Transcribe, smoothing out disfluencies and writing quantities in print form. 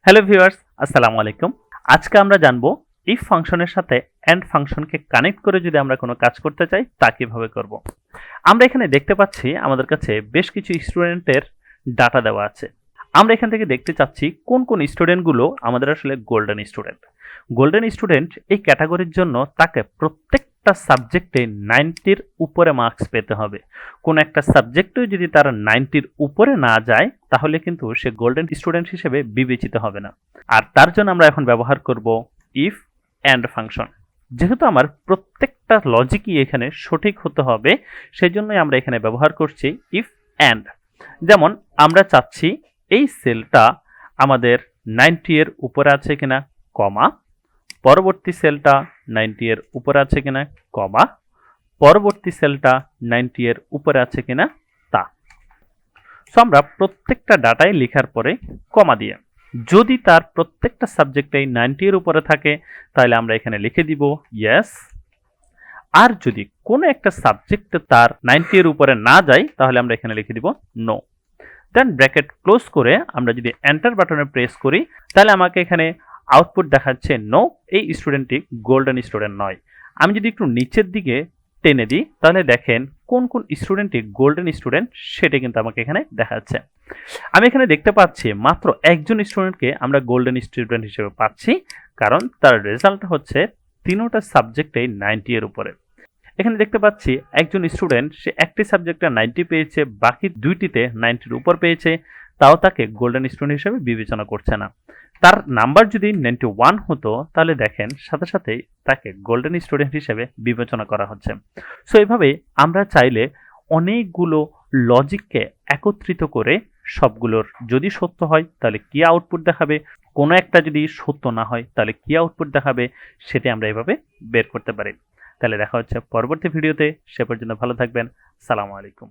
Hello viewers, আসসালামু আলাইকুম। আজকে আমরা জানবো ইফ ফাংশনের সাথে এন্ড ফাংশনকে কানেক্ট করে যদি আমরা কোনো কাজ করতে চাই তা কিভাবে করব। আমরা এখানে দেখতে পাচ্ছি আমাদের কাছে বেশ কিছু স্টুডেন্টের ডাটা দেওয়া আছে। আমরা এখান থেকে দেখতে চাচ্ছি কোন কোন স্টুডেন্টগুলো আমাদের আসলে গোল্ডেন স্টুডেন্ট। গোল্ডেন স্টুডেন্ট এই ক্যাটাগরির জন্য তাকে প্রত্যেকটা সাবজেক্টে 90-র উপরে মার্কস পেতে হবে। কোন একটা সাবজেক্টেও যদি তার 90-র উপরে না যায় তাহলে কিন্তু সে গোল্ডেন স্টুডেন্ট হিসেবে বিবেচিত হবে না। আর তার জন্য আমরা এখন ব্যবহার করব ইফ অ্যান্ড ফাংশন। যেহেতু আমার প্রত্যেকটা লজিকই এখানে সঠিক হতে হবে, সেজন্যই আমরা এখানে ব্যবহার করছি ইফ অ্যান্ড। যেমন আমরা চাচ্ছি এই সেলটা আমাদের 90 এর উপরে আছে কিনা, কমা, পরবর্তী সেলটা 90 এর উপরে আছে কিনা, কমা, পরবর্তী সেলটা 90 এর উপরে আছে কিনা তা। সো আমরা প্রত্যেকটা ডাটায় লেখার পরে কমা দিয়ে, যদি তার প্রত্যেকটা সাবজেক্টেই 90 এর উপরে থাকে তাহলে আমরা এখানে লিখে দিব ইয়েস। আর যদি কোনো একটা সাবজেক্ট তার 90 এর উপরে না যায় তাহলে আমরা এখানে লিখে দিব নো। দেন ব্র্যাকেট ক্লোজ করে আমরা যদি এন্টার বাটনে প্রেস করি তাহলে আমাকে এখানে আউটপুট দেখাচ্ছে নো, এই স্টুডেন্টটি গোল্ডেন স্টুডেন্ট নয়। আমি যদি একটু নিচের দিকে টেনে দিই তাহলে দেখেন কোন কোন স্টুডেন্টটি গোল্ডেন স্টুডেন্ট সেটা কিন্তু আমাকে এখানে দেখাচ্ছে। আমি এখানে দেখতে পাচ্ছি মাত্র একজন স্টুডেন্টকে আমরা গোল্ডেন স্টুডেন্ট হিসেবে পাচ্ছি, কারণ তার রেজাল্ট হচ্ছে তিনোটা সাবজেক্টেই 90 এর উপরে। এখানে দেখতে পাচ্ছি একজন স্টুডেন্ট সে একটি সাবজেক্টে 90 পেয়েছে, বাকি দুইটিতে 90-র উপর পেয়েছে, তাও তাকে গোল্ডেন স্টুডেন্ট হিসেবে বিবেচনা করছে না। তার নাম্বার যদি 91 হতো তাহলে দেখেন সাথে সাথেই তাকে গোল্ডেন স্টুডেন্ট হিসেবে বিবেচনা করা হচ্ছে। সো এইভাবে আমরা চাইলে অনেকগুলো লজিককে একত্রিত করে সবগুলোর যদি সত্য হয় তাহলে কি আউটপুট দেখাবে, কোনো একটা যদি সত্য না হয় তাহলে কি আউটপুট দেখাবে, সেটা আমরা এভাবে বের করতে পারি। তাহলে দেখা হচ্ছে পরবর্তী ভিডিওতে। সে পর্যন্ত ভালো থাকবেন। সালামু আলাইকুম।